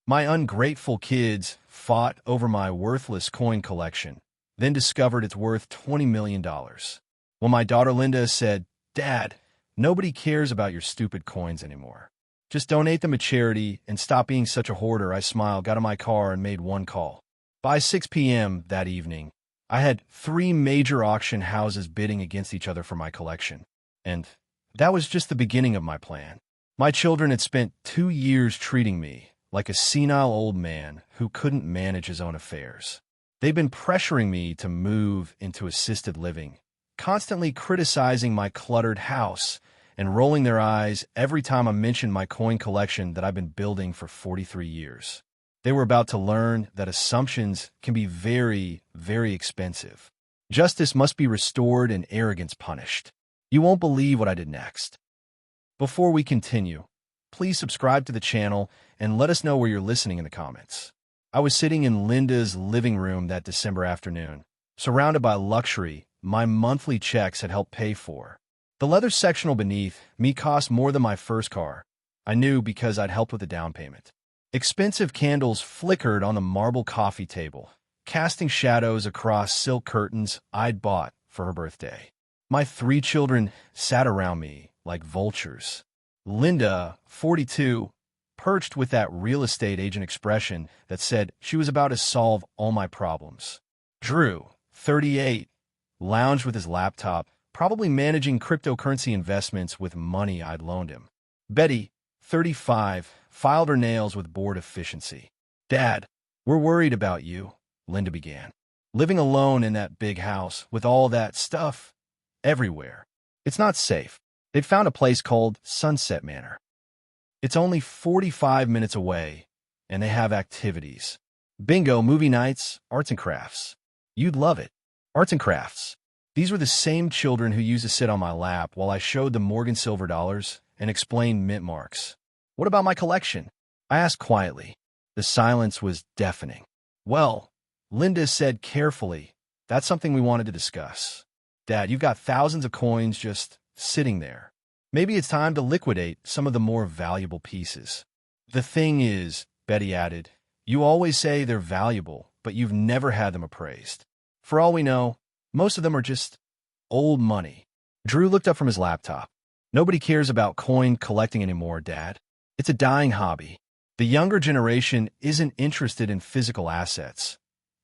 My ungrateful kids fought over my worthless coin collection, then discovered it's worth $20 million. When my daughter Linda said, "Dad, nobody cares about your stupid coins anymore. Just donate them to charity and stop being such a hoarder," I smiled, got in my car, and made one call. By 6 p.m. that evening, I had 3 major auction houses bidding against each other for my collection. And that was just the beginning of my plan. My children had spent 2 years treating me like a senile old man who couldn't manage his own affairs. They've been pressuring me to move into assisted living, constantly criticizing my cluttered house, and rolling their eyes every time I mentioned my coin collection that I've been building for 43 years. They were about to learn that assumptions can be very, very expensive. Justice must be restored and arrogance punished. You won't believe what I did next. Before we continue, please subscribe to the channel and let us know where you're listening in the comments. I was sitting in Linda's living room that December afternoon, surrounded by luxury my monthly checks had helped pay for. The leather sectional beneath me cost more than my first car. I knew because I'd helped with the down payment. Expensive candles flickered on the marble coffee table, casting shadows across silk curtains I'd bought for her birthday. My 3 children sat around me like vultures. Linda, 42, perched with that real estate agent expression that said she was about to solve all my problems. Drew, 38, lounged with his laptop, probably managing cryptocurrency investments with money I'd loaned him. Betty, 35, filed her nails with bored efficiency. "Dad, we're worried about you," Linda began. "Living alone in that big house with all that stuff everywhere. It's not safe." They'd found a place called Sunset Manor. It's only 45 minutes away, and they have activities. Bingo, movie nights, arts and crafts. You'd love it. Arts and crafts. These were the same children who used to sit on my lap while I showed them Morgan silver dollars and explained mint marks. "What about my collection?" I asked quietly. The silence was deafening. "Well," Linda said carefully, "that's something we wanted to discuss. Dad, you've got thousands of coins just sitting there. Maybe it's time to liquidate some of the more valuable pieces." "The thing is," Betty added, "you always say they're valuable, but you've never had them appraised. For all we know, most of them are just old money." Drew looked up from his laptop. "Nobody cares about coin collecting anymore, Dad. It's a dying hobby. The younger generation isn't interested in physical assets.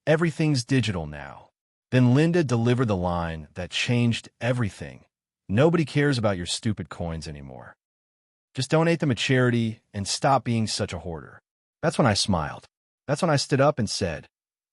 Everything's digital now." Then Linda delivered the line that changed everything. "Nobody cares about your stupid coins anymore. Just donate them to charity and stop being such a hoarder." That's when I smiled. That's when I stood up and said,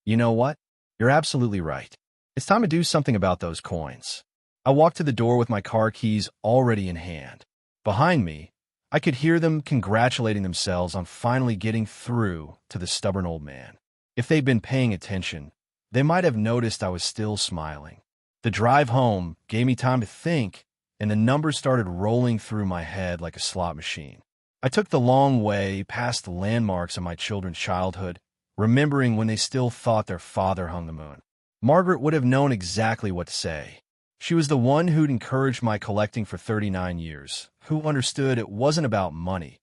"You know what? You're absolutely right. It's time to do something about those coins." I walked to the door with my car keys already in hand. Behind me, I could hear them congratulating themselves on finally getting through to the stubborn old man. If they'd been paying attention, they might have noticed I was still smiling. The drive home gave me time to think, and the numbers started rolling through my head like a slot machine. I took the long way past the landmarks of my children's childhood, remembering when they still thought their father hung the moon. Margaret would have known exactly what to say. She was the one who'd encouraged my collecting for 39 years, who understood it wasn't about money.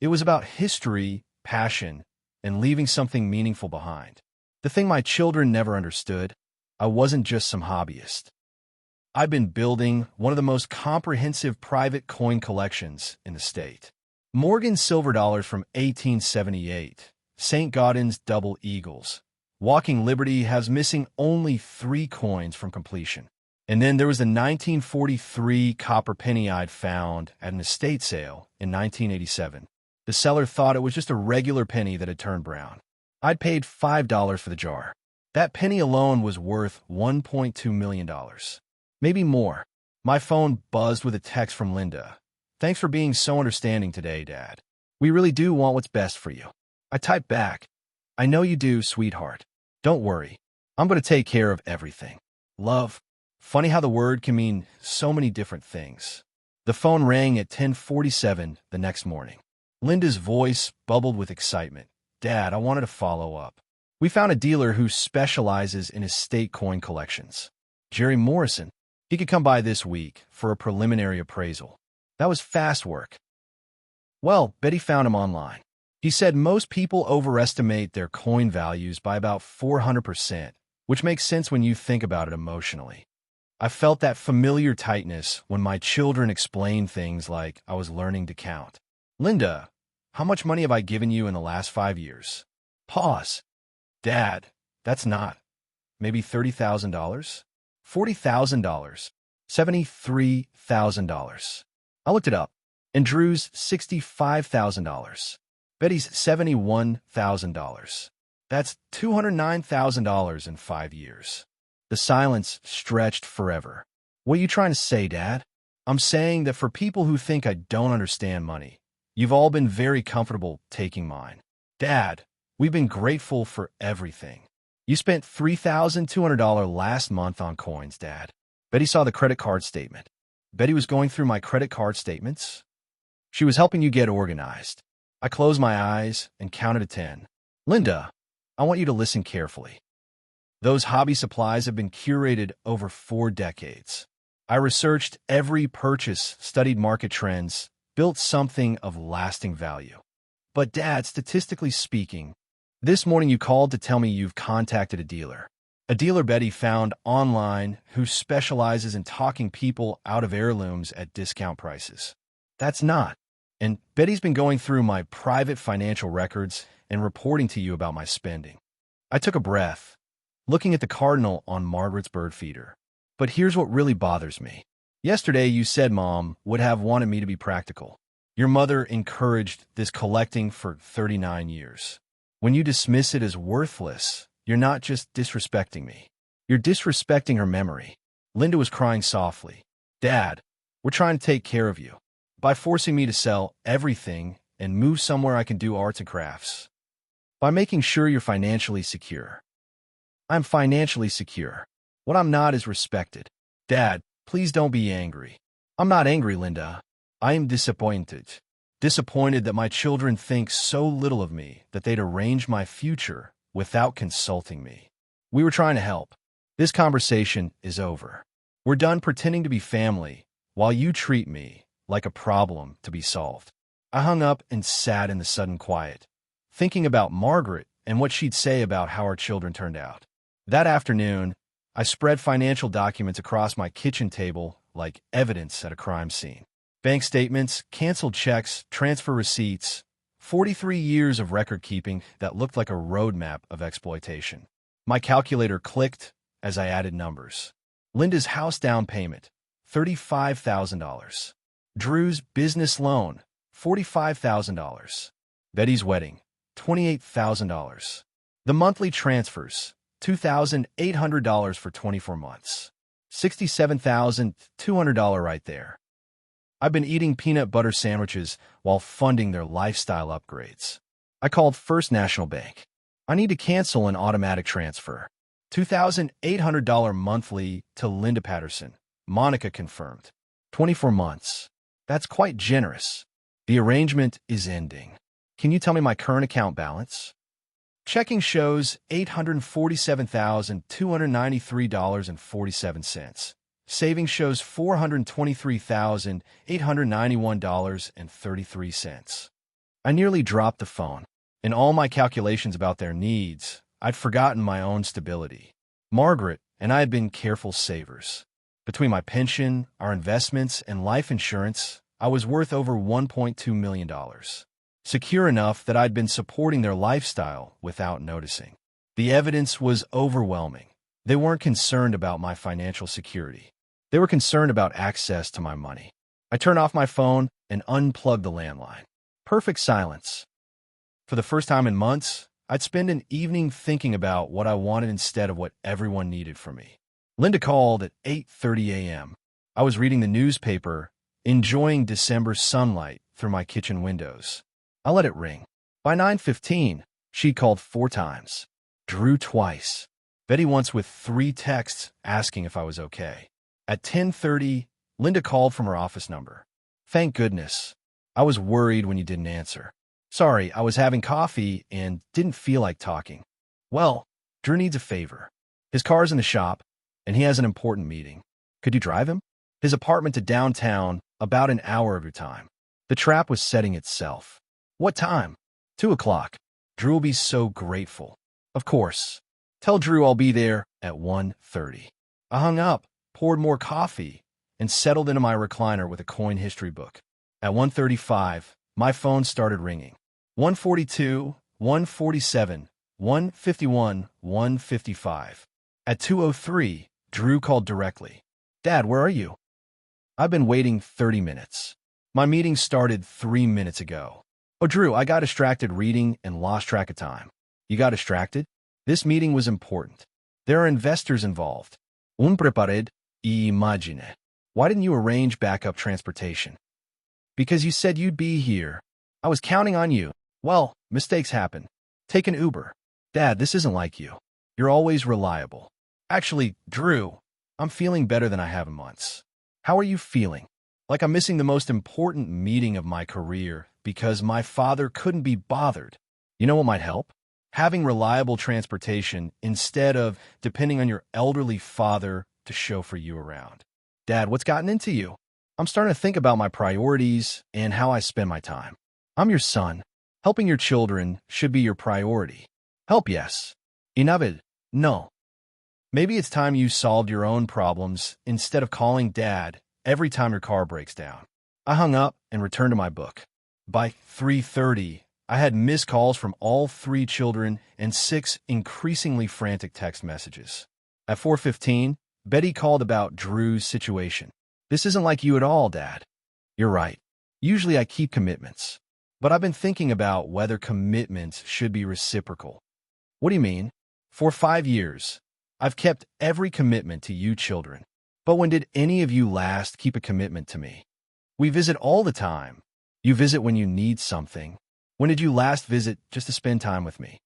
It was about history, passion, and leaving something meaningful behind. The thing my children never understood, I wasn't just some hobbyist. I've been building one of the most comprehensive private coin collections in the state. Morgan silver dollars from 1878, St. Gaudens double eagles. Walking Liberty has missing only 3 coins from completion. And then there was the 1943 copper penny I'd found at an estate sale in 1987. The seller thought it was just a regular penny that had turned brown. I'd paid $5 for the jar. That penny alone was worth $1.2 million. Maybe more. My phone buzzed with a text from Linda. "Thanks for being so understanding today, Dad. We really do want what's best for you." I typed back, "I know you do, sweetheart. Don't worry. I'm going to take care of everything. Love." Funny how the word can mean so many different things. The phone rang at 10:47 the next morning. Linda's voice bubbled with excitement. "Dad, I wanted to follow up. We found a dealer who specializes in estate coin collections. Jerry Morrison. He could come by this week for a preliminary appraisal." That was fast work. Well, Betty found him online. He said most people overestimate their coin values by about 400%, which makes sense when you think about it emotionally. I felt that familiar tightness when my children explained things like I was learning to count. Linda, how much money have I given you in the last 5 years? Pause. Dad, that's not. Maybe $30,000? $40,000? $73,000. I looked it up. And Drew's $65,000. Betty's $71,000. That's $209,000 in 5 years. The silence stretched forever. What are you trying to say, Dad? I'm saying that for people who think I don't understand money, you've all been very comfortable taking mine. Dad, we've been grateful for everything. You spent $3,200 last month on coins, Dad. Betty saw the credit card statement. Betty was going through my credit card statements. She was helping you get organized. I closed my eyes and counted to 10. Linda, I want you to listen carefully. Those hobby supplies have been curated over 4 decades. I researched every purchase, studied market trends, built something of lasting value. But Dad, statistically speaking, this morning you called to tell me you've contacted a dealer. A dealer Betty found online who specializes in talking people out of heirlooms at discount prices. That's not. And Betty's been going through my private financial records and reporting to you about my spending. I took a breath, looking at the cardinal on Margaret's bird feeder. But here's what really bothers me. Yesterday you said Mom would have wanted me to be practical. Your mother encouraged this collecting for 39 years. When you dismiss it as worthless, you're not just disrespecting me. You're disrespecting her memory. Linda was crying softly. Dad, we're trying to take care of you. By forcing me to sell everything and move somewhere I can do arts and crafts. By making sure you're financially secure. I'm financially secure. What I'm not is respected. Dad, please don't be angry. I'm not angry, Linda. I am disappointed. Disappointed that my children think so little of me that they'd arrange my future without consulting me. We were trying to help. This conversation is over. We're done pretending to be family while you treat me like a problem to be solved. I hung up and sat in the sudden quiet, thinking about Margaret and what she'd say about how our children turned out. That afternoon, I spread financial documents across my kitchen table like evidence at a crime scene. Bank statements, canceled checks, transfer receipts, 43 years of record-keeping that looked like a roadmap of exploitation. My calculator clicked as I added numbers. Linda's house down payment, $35,000. Drew's business loan, $45,000. Betty's wedding, $28,000. The monthly transfers, $2,800 for 24 months. $67,200 right there. I've been eating peanut butter sandwiches while funding their lifestyle upgrades. I called First National Bank. I need to cancel an automatic transfer. $2,800 monthly to Linda Patterson. Monica confirmed. 24 months. That's quite generous. The arrangement is ending. Can you tell me my current account balance? Checking shows $847,293.47. Savings shows $423,891.33. I nearly dropped the phone. In all my calculations about their needs, I'd forgotten my own stability. Margaret and I had been careful savers. Between my pension, our investments, and life insurance, I was worth over $1.2 million. Secure enough that I'd been supporting their lifestyle without noticing. The evidence was overwhelming. They weren't concerned about my financial security. They were concerned about access to my money. I turned off my phone and unplugged the landline. Perfect silence. For the first time in months, I'd spend an evening thinking about what I wanted instead of what everyone needed from me. Linda called at 8:30 a.m. I was reading the newspaper, enjoying December sunlight through my kitchen windows. I let it ring. By 9:15, she called 4 times. Drew twice. Betty once with 3 texts asking if I was okay. At 10:30, Linda called from her office number. Thank goodness. I was worried when you didn't answer. Sorry, I was having coffee and didn't feel like talking. Well, Drew needs a favor. His car's in the shop, and he has an important meeting. Could you drive him? His apartment to downtown, about an hour of your time. The trap was setting itself. What time? 2 o'clock. Drew will be so grateful. Of course. Tell Drew I'll be there at 1:30. I hung up, poured more coffee, and settled into my recliner with a coin history book. At 1:35, my phone started ringing. 1:42, 1:47, 1:51, 1:55. At 2:03, Drew called directly. Dad, where are you? I've been waiting 30 minutes. My meeting started 3 minutes ago. Oh, Drew, I got distracted reading and lost track of time. You got distracted? This meeting was important. There are investors involved. Ungrateful, imagine. Why didn't you arrange backup transportation? Because you said you'd be here. I was counting on you. Well, mistakes happen. Take an Uber. Dad, this isn't like you. You're always reliable. Actually, Drew, I'm feeling better than I have in months. How are you feeling? Like I'm missing the most important meeting of my career because my father couldn't be bothered. You know what might help? Having reliable transportation instead of depending on your elderly father to chauffeur you around. Dad, what's gotten into you? I'm starting to think about my priorities and how I spend my time. I'm your son. Helping your children should be your priority. Help, yes. Enough, no. Maybe it's time you solved your own problems instead of calling Dad every time your car breaks down. I hung up and returned to my book. By 3:30, I had missed calls from all 3 children and 6 increasingly frantic text messages. At 4:15, Betty called about Drew's situation. This isn't like you at all, Dad. You're right. Usually I keep commitments. But I've been thinking about whether commitments should be reciprocal. What do you mean? For 5 years, I've kept every commitment to you children. But when did any of you last keep a commitment to me? We visit all the time. You visit when you need something. When did you last visit just to spend time with me?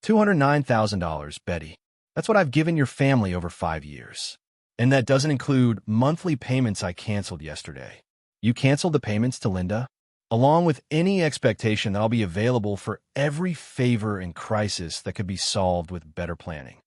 $209,000, Betty. That's what I've given your family over 5 years. And that doesn't include monthly payments I canceled yesterday. You canceled the payments to Linda? Along with any expectation that I'll be available for every favor and crisis that could be solved with better planning.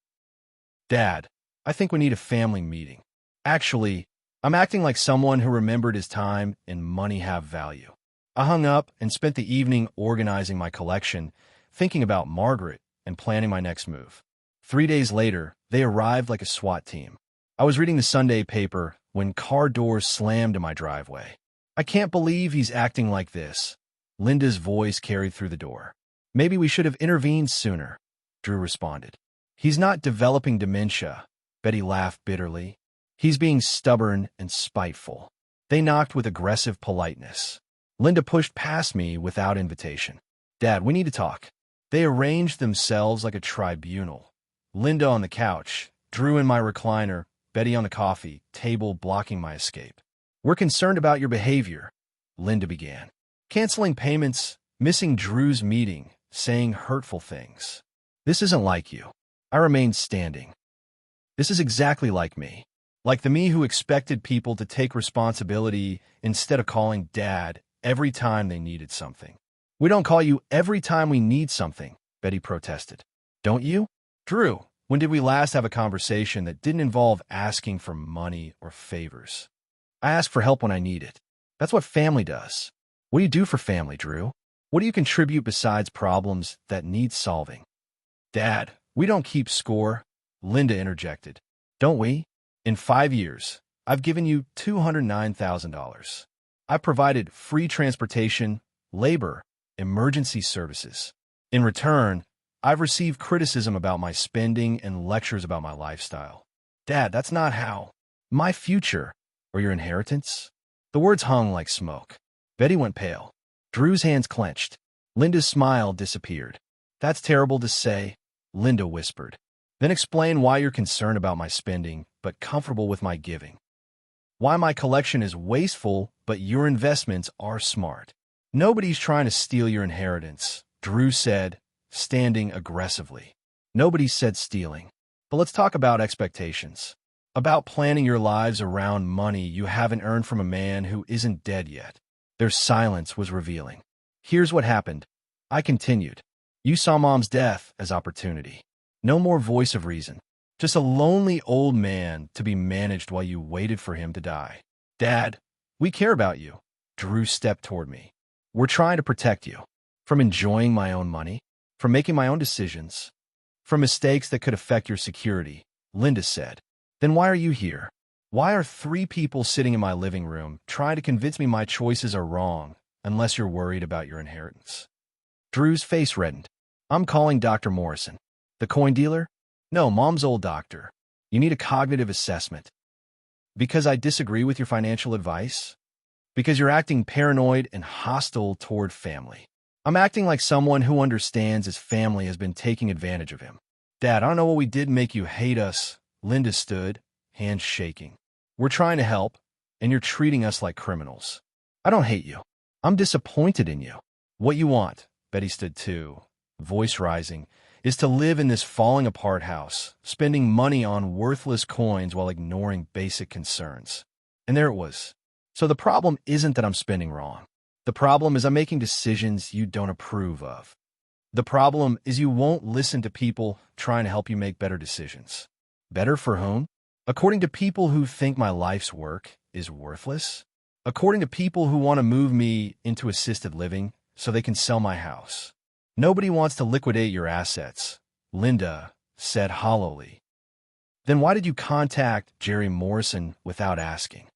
Dad, I think we need a family meeting. Actually, I'm acting like someone who remembered his time and money have value. I hung up and spent the evening organizing my collection, thinking about Margaret and planning my next move. 3 days later, they arrived like a SWAT team. I was reading the Sunday paper when car doors slammed in my driveway. I can't believe he's acting like this. Linda's voice carried through the door. Maybe we should have intervened sooner, Drew responded. He's not developing dementia, Betty laughed bitterly. He's being stubborn and spiteful. They knocked with aggressive politeness. Linda pushed past me without invitation. Dad, we need to talk. They arranged themselves like a tribunal. Linda on the couch, Drew in my recliner, Betty on the coffee table blocking my escape. We're concerned about your behavior, Linda began. Canceling payments, missing Drew's meeting, saying hurtful things. This isn't like you. I remained standing. This is exactly like me. Like the me who expected people to take responsibility instead of calling Dad every time they needed something. We don't call you every time we need something, Betty protested. Don't you? Drew, when did we last have a conversation that didn't involve asking for money or favors? I ask for help when I need it. That's what family does. What do you do for family, Drew? What do you contribute besides problems that need solving? Dad, we don't keep score, Linda interjected. Don't we? In 5 years, I've given you $209,000. I've provided free transportation, labor, emergency services. In return, I've received criticism about my spending and lectures about my lifestyle. Dad, that's not how. My future, or your inheritance? The words hung like smoke. Betty went pale. Drew's hands clenched. Linda's smile disappeared. That's terrible to say, Linda whispered. Then explain why you're concerned about my spending, but comfortable with my giving. Why my collection is wasteful, but your investments are smart. Nobody's trying to steal your inheritance, Drew said, standing aggressively. Nobody said stealing. But let's talk about expectations. About planning your lives around money you haven't earned from a man who isn't dead yet. Their silence was revealing. Here's what happened. I continued. You saw Mom's death as opportunity. No more voice of reason. Just a lonely old man to be managed while you waited for him to die. Dad, we care about you. Drew stepped toward me. We're trying to protect you. From enjoying my own money? From making my own decisions? From mistakes that could affect your security? Linda said. Then why are you here? Why are 3 people sitting in my living room trying to convince me my choices are wrong unless you're worried about your inheritance? Drew's face reddened. I'm calling Dr. Morrison. The coin dealer? No, Mom's old doctor. You need a cognitive assessment. Because I disagree with your financial advice? Because you're acting paranoid and hostile toward family. I'm acting like someone who understands his family has been taking advantage of him. Dad, I don't know what we did make you hate us. Linda stood, hands shaking. We're trying to help, and you're treating us like criminals. I don't hate you. I'm disappointed in you. What you want, Betty stood too, voice rising, is to live in this falling-apart house, spending money on worthless coins while ignoring basic concerns. And there it was. So the problem isn't that I'm spending wrong. The problem is I'm making decisions you don't approve of. The problem is you won't listen to people trying to help you make better decisions. Better for whom? According to people who think my life's work is worthless? According to people who want to move me into assisted living so they can sell my house. Nobody wants to liquidate your assets, Linda said hollowly. Then why did you contact Jerry Morrison without asking?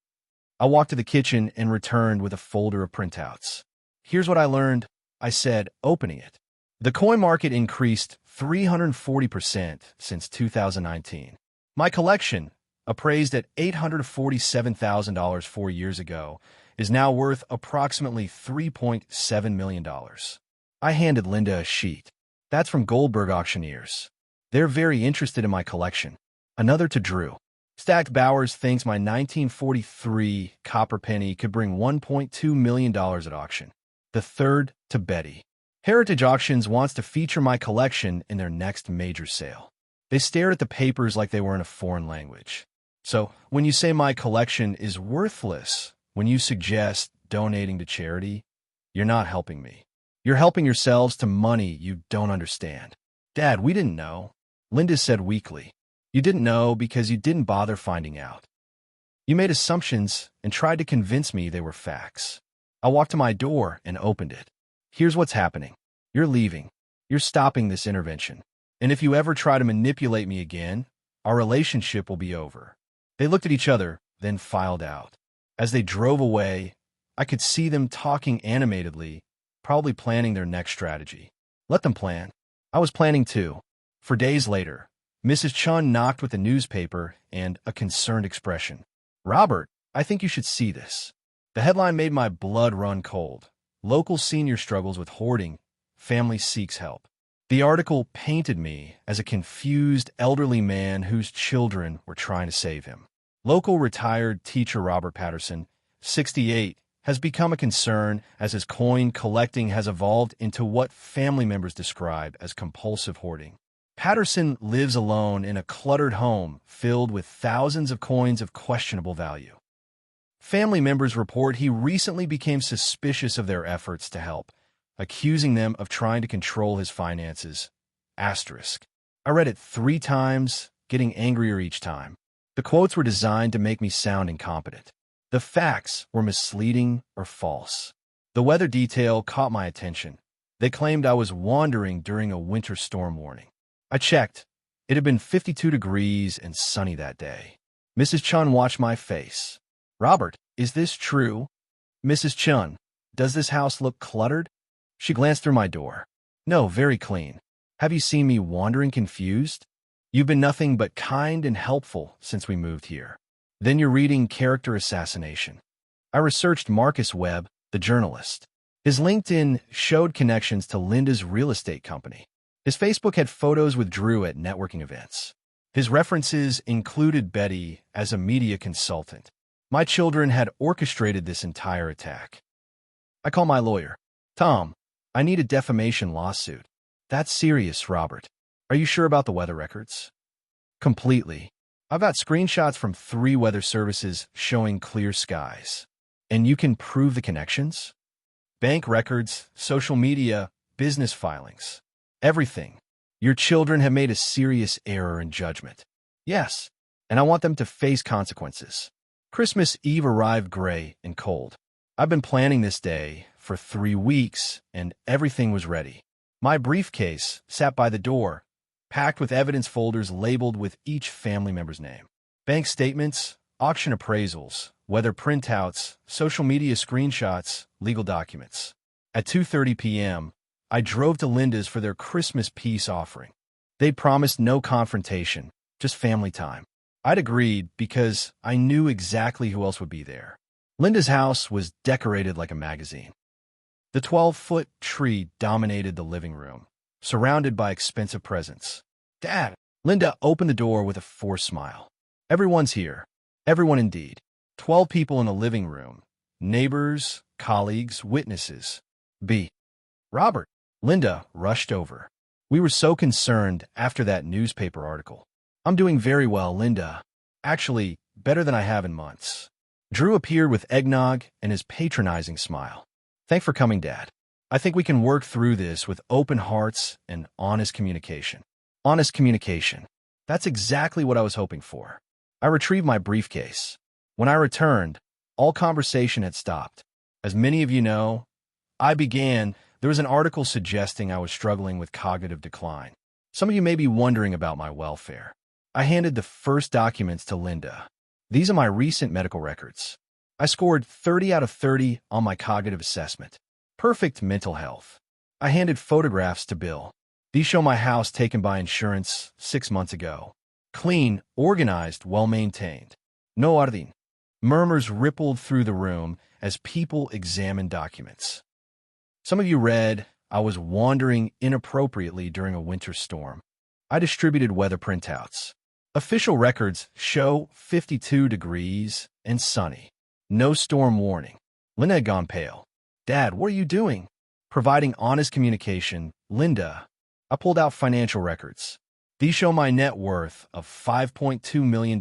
I walked to the kitchen and returned with a folder of printouts. Here's what I learned, I said, opening it. The coin market increased 340% since 2019. My collection, appraised at $847,000 4 years ago, is now worth approximately $3.7 million. I handed Linda a sheet. That's from Goldberg Auctioneers. They're very interested in my collection. Another to Drew. Stacked Bowers thinks my 1943 copper penny could bring $1.2 million at auction. The third to Betty. Heritage Auctions wants to feature my collection in their next major sale. They stared at the papers like they were in a foreign language. So, when you say my collection is worthless, when you suggest donating to charity, you're not helping me. You're helping yourselves to money you don't understand. Dad, we didn't know. Linda said weakly. You didn't know because you didn't bother finding out. You made assumptions and tried to convince me they were facts. I walked to my door and opened it. Here's what's happening. You're leaving. You're stopping this intervention. And if you ever try to manipulate me again, our relationship will be over. They looked at each other, then filed out. As they drove away, I could see them talking animatedly, probably planning their next strategy. Let them plan. I was planning too. For days later, Mrs. Chun knocked with a newspaper and a concerned expression. Robert, I think you should see this. The headline made my blood run cold. Local senior struggles with hoarding. Family seeks help. The article painted me as a confused elderly man whose children were trying to save him. Local retired teacher Robert Patterson, 68, has become a concern as his coin collecting has evolved into what family members describe as compulsive hoarding. Patterson lives alone in a cluttered home filled with thousands of coins of questionable value. Family members report he recently became suspicious of their efforts to help, accusing them of trying to control his finances. Asterisk. I read it 3 times, getting angrier each time. The quotes were designed to make me sound incompetent. The facts were misleading or false. The weather detail caught my attention. They claimed I was wandering during a winter storm warning. I checked. It had been 52 degrees and sunny that day. Mrs. Chun watched my face. Robert, is this true? Mrs. Chun, does this house look cluttered? She glanced through my door. No, very clean. Have you seen me wandering confused? You've been nothing but kind and helpful since we moved here. Then you're reading Character Assassination. I researched Marcus Webb, the journalist. His LinkedIn showed connections to Linda's real estate company. His Facebook had photos with Drew at networking events. His references included Betty as a media consultant. My children had orchestrated this entire attack. I call my lawyer. Tom, I need a defamation lawsuit. That's serious, Robert. Are you sure about the weather records? Completely. I've got screenshots from 3 weather services showing clear skies. And you can prove the connections? Bank records, social media, business filings. Everything. Your children have made a serious error in judgment. Yes, and I want them to face consequences. Christmas Eve arrived gray and cold. I've been planning this day for 3 weeks, and everything was ready. My briefcase sat by the door, packed with evidence folders labeled with each family member's name. Bank statements, auction appraisals, weather printouts, social media screenshots, legal documents. At 2:30 p.m., I drove to Linda's for their Christmas peace offering. They promised no confrontation, just family time. I'd agreed because I knew exactly who else would be there. Linda's house was decorated like a magazine. The 12-foot tree dominated the living room, surrounded by expensive presents. "Dad!" Linda opened the door with a forced smile. "Everyone's here. Everyone indeed. 12 people in a living room. Neighbors, colleagues, witnesses. B. Robert." Linda rushed over. "We were so concerned after that newspaper article." "I'm doing very well, Linda. Actually, better than I have in months." Drew appeared with eggnog and his patronizing smile. "Thanks for coming, Dad. I think we can work through this with open hearts and honest communication." Honest communication. That's exactly what I was hoping for. I retrieved my briefcase. When I returned, all conversation had stopped. As many of you know, there was an article suggesting I was struggling with cognitive decline. Some of you may be wondering about my welfare. I handed the first documents to Linda. "These are my recent medical records. I scored 30 out of 30 on my cognitive assessment. Perfect mental health." I handed photographs to Bill. "These show my house taken by insurance 6 months ago. Clean, organized, well-maintained. No orden." Murmurs rippled through the room as people examined documents. Some of you read, "I was wandering inappropriately during a winter storm." I distributed weather printouts. Official records show 52 degrees and sunny. No storm warning. Linda had gone pale. "Dad, what are you doing?" Providing honest communication. "Linda." I pulled out financial records. "These show my net worth of $5.2 million,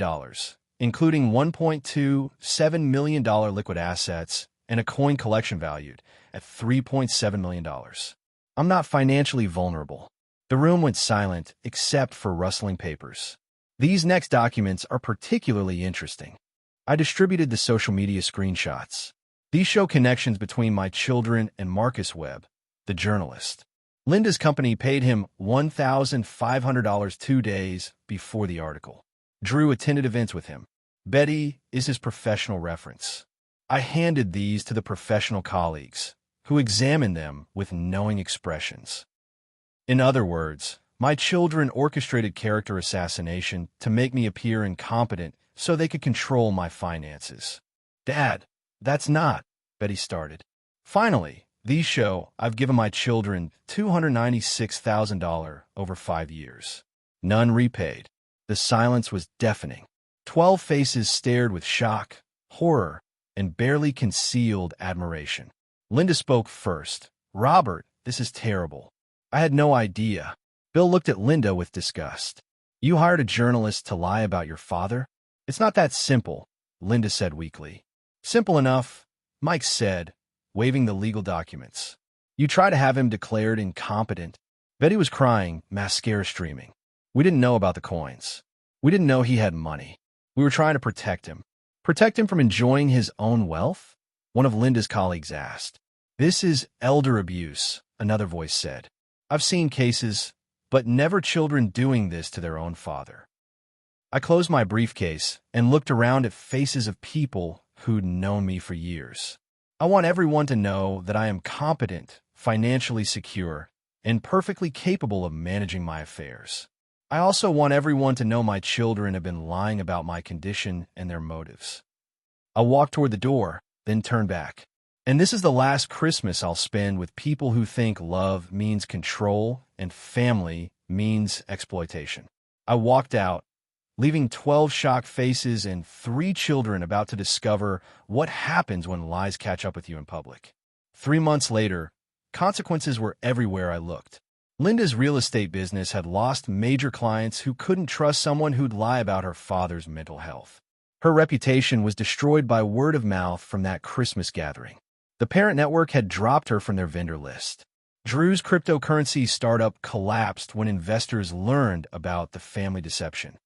including $1.27 million liquid assets and a coin collection valued at $3.7 million. I'm not financially vulnerable." The room went silent except for rustling papers. These next documents are particularly interesting. I distributed the social media screenshots. These show connections between my children and Marcus Webb, the journalist. Linda's company paid him $1,500 2 days before the article. Drew attended events with him. Betty is his professional reference. I handed these to the professional colleagues, who examined them with knowing expressions. In other words, my children orchestrated character assassination to make me appear incompetent so they could control my finances. "Dad, that's not," Betty started. "Finally, these show I've given my children $296,000 over 5 years. None repaid." The silence was deafening. 12 faces stared with shock, horror, and barely concealed admiration. Linda spoke first. "Robert, this is terrible. I had no idea." Bill looked at Linda with disgust. "You hired a journalist to lie about your father?" "It's not that simple," Linda said weakly. "Simple enough," Mike said, waving the legal documents. "You try to have him declared incompetent." Betty was crying, mascara streaming. "We didn't know about the coins. We didn't know he had money. We were trying to protect him." "Protect him from enjoying his own wealth?" one of Linda's colleagues asked. "This is elder abuse," another voice said. "I've seen cases, but never children doing this to their own father." I closed my briefcase and looked around at faces of people who'd known me for years. I want everyone to know that I am competent, financially secure, and perfectly capable of managing my affairs. I also want everyone to know my children have been lying about my condition and their motives. I walked toward the door, then turned back. And this is the last Christmas I'll spend with people who think love means control and family means exploitation. I walked out, leaving 12 shocked faces and 3 children about to discover what happens when lies catch up with you in public. 3 months later, consequences were everywhere I looked. Linda's real estate business had lost major clients who couldn't trust someone who'd lie about her father's mental health. Her reputation was destroyed by word of mouth from that Christmas gathering. The parent network had dropped her from their vendor list. Drew's cryptocurrency startup collapsed when investors learned about the family deception.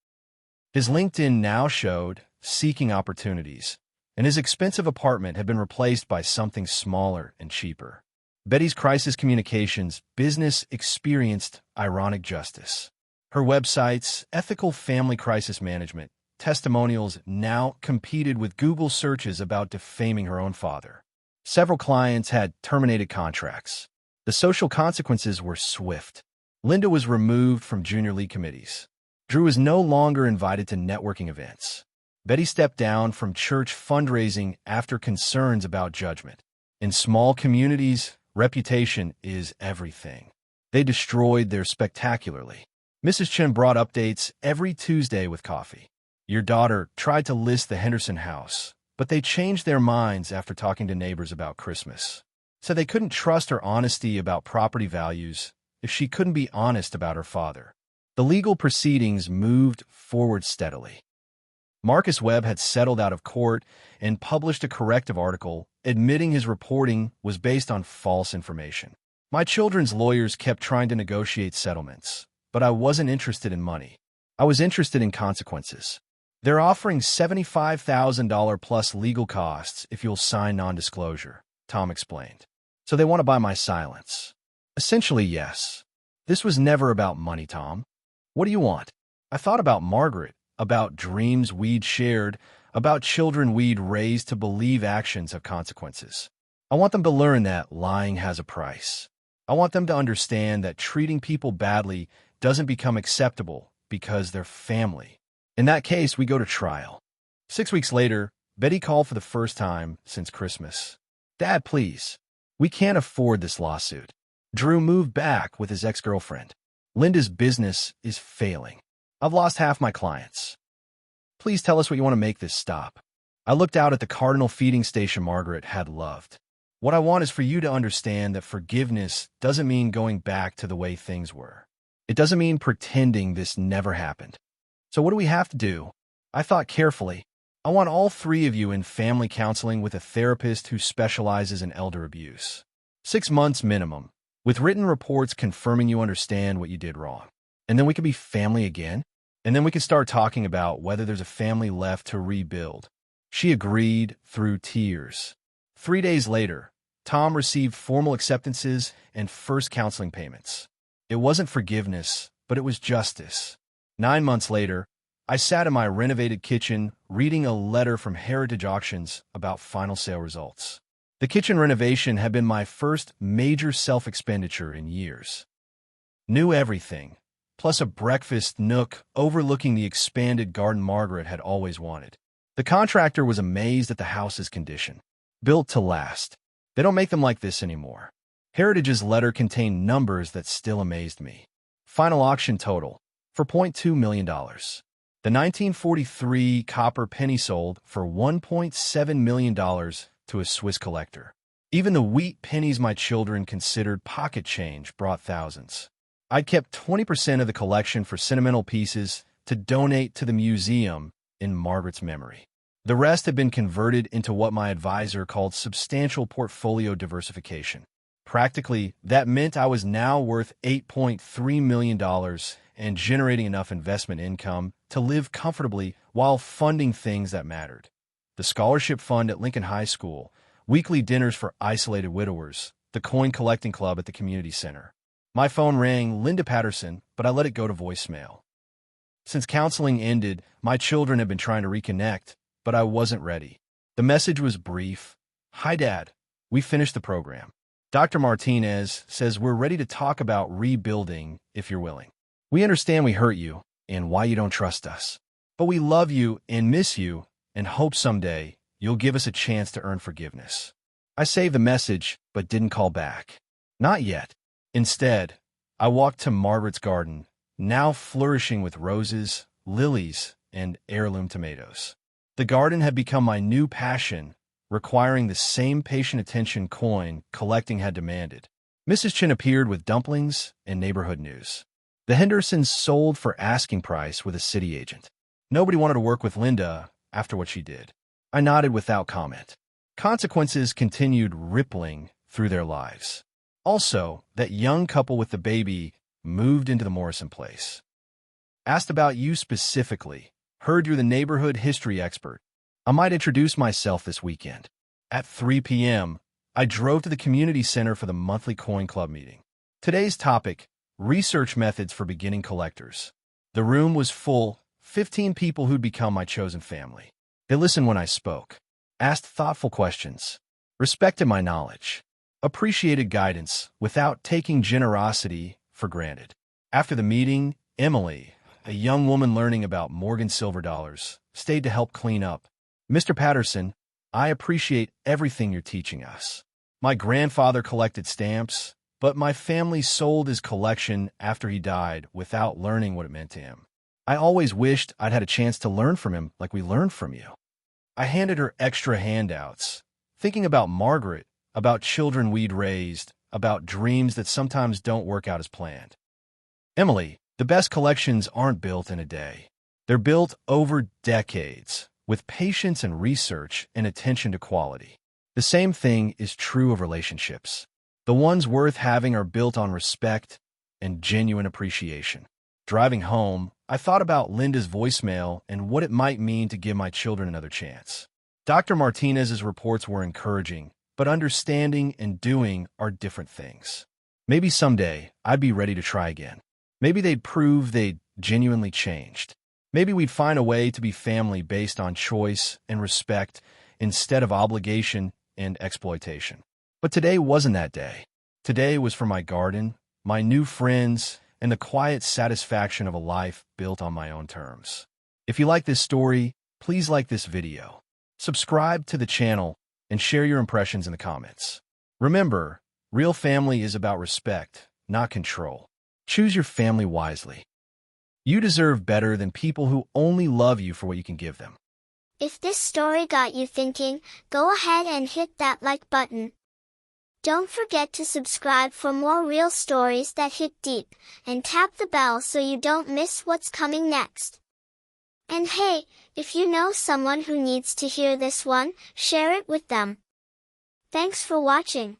His LinkedIn now showed seeking opportunities, and his expensive apartment had been replaced by something smaller and cheaper. Betty's crisis communications business experienced ironic justice. Her websites, ethical family crisis management, testimonials now competed with Google searches about defaming her own father. Several clients had terminated contracts. The social consequences were swift. Linda was removed from junior league committees. Drew was no longer invited to networking events. Betty stepped down from church fundraising after concerns about judgment. In small communities, reputation is everything. They destroyed theirs spectacularly. Mrs. Chen brought updates every Tuesday with coffee. Your daughter tried to list the Henderson house, but they changed their minds after talking to neighbors about Christmas. So they couldn't trust her honesty about property values if she couldn't be honest about her father. The legal proceedings moved forward steadily. Marcus Webb had settled out of court and published a corrective article admitting his reporting was based on false information. My children's lawyers kept trying to negotiate settlements, but I wasn't interested in money. I was interested in consequences. They're offering $75,000 plus legal costs if you'll sign non-disclosure, Tom explained. So they want to buy my silence. Essentially, yes. This was never about money, Tom. What do you want? I thought about Margaret, about dreams we'd shared, about children we'd raised to believe actions have consequences. I want them to learn that lying has a price. I want them to understand that treating people badly doesn't become acceptable because they're family. In that case, we go to trial. 6 weeks later, Betty called for the first time since Christmas. Dad, please. We can't afford this lawsuit. Drew moved back with his ex-girlfriend. Linda's business is failing. I've lost half my clients. Please tell us what you want to make this stop. I looked out at the cardinal feeding station Margaret had loved. What I want is for you to understand that forgiveness doesn't mean going back to the way things were. It doesn't mean pretending this never happened. So what do we have to do? I thought carefully. I want all three of you in family counseling with a therapist who specializes in elder abuse. 6 months minimum, with written reports confirming you understand what you did wrong. And then we could be family again. And then we could start talking about whether there's a family left to rebuild. She agreed through tears. 3 days later, Tom received formal acceptances and first counseling payments. It wasn't forgiveness, but it was justice. 9 months later, I sat in my renovated kitchen reading a letter from Heritage Auctions about final sale results. The kitchen renovation had been my first major self-expenditure in years. New everything, plus a breakfast nook overlooking the expanded garden Margaret had always wanted. The contractor was amazed at the house's condition. Built to last. They don't make them like this anymore. Heritage's letter contained numbers that still amazed me. Final auction total, for $0.2 million. The 1943 copper penny sold for $1.7 million to a Swiss collector. Even the wheat pennies my children considered pocket change brought thousands. I'd kept 20% of the collection for sentimental pieces to donate to the museum in Margaret's memory. The rest had been converted into what my advisor called substantial portfolio diversification. Practically, that meant I was now worth $8.3 million and generating enough investment income to live comfortably while funding things that mattered. The scholarship fund at Lincoln High School, weekly dinners for isolated widowers, the coin collecting club at the community center. My phone rang Linda Patterson, but I let it go to voicemail. Since counseling ended, my children had been trying to reconnect, but I wasn't ready. The message was brief. Hi, Dad. We finished the program. Dr. Martinez says we're ready to talk about rebuilding if you're willing. We understand we hurt you and why you don't trust us. But we love you and miss you and hope someday you'll give us a chance to earn forgiveness. I saved the message but didn't call back. Not yet. Instead, I walked to Margaret's garden, now flourishing with roses, lilies, and heirloom tomatoes. The garden had become my new passion, requiring the same patient attention coin collecting had demanded. Mrs. Chen appeared with dumplings and neighborhood news. The Hendersons sold for asking price with a city agent. Nobody wanted to work with Linda after what she did. I nodded without comment. Consequences continued rippling through their lives. Also, that young couple with the baby moved into the Morrison place. Asked about you specifically. Heard you're the neighborhood history expert. I might introduce myself this weekend. At 3 p.m., I drove to the community center for the monthly coin club meeting. Today's topic, research methods for beginning collectors. The room was full, 15 people who'd become my chosen family. They listened when I spoke, asked thoughtful questions, respected my knowledge, appreciated guidance without taking generosity for granted. After the meeting, Emily, a young woman learning about Morgan silver dollars, stayed to help clean up. Mr. Patterson, I appreciate everything you're teaching us. My grandfather collected stamps, but my family sold his collection after he died without learning what it meant to him. I always wished I'd had a chance to learn from him like we learned from you. I handed her extra handouts, thinking about Margaret, about children we'd raised, about dreams that sometimes don't work out as planned. Emily, the best collections aren't built in a day. They're built over decades, with patience and research and attention to quality. The same thing is true of relationships. The ones worth having are built on respect and genuine appreciation. Driving home, I thought about Linda's voicemail and what it might mean to give my children another chance. Dr. Martinez's reports were encouraging, but understanding and doing are different things. Maybe someday I'd be ready to try again. Maybe they'd prove they'd genuinely changed. Maybe we'd find a way to be family based on choice and respect instead of obligation and exploitation. But today wasn't that day. Today was for my garden, my new friends, and the quiet satisfaction of a life built on my own terms. If you like this story, please like this video, subscribe to the channel, and share your impressions in the comments. Remember, real family is about respect, not control. Choose your family wisely. You deserve better than people who only love you for what you can give them. If this story got you thinking, go ahead and hit that like button. Don't forget to subscribe for more real stories that hit deep, and tap the bell so you don't miss what's coming next. And hey, if you know someone who needs to hear this one, share it with them. Thanks for watching.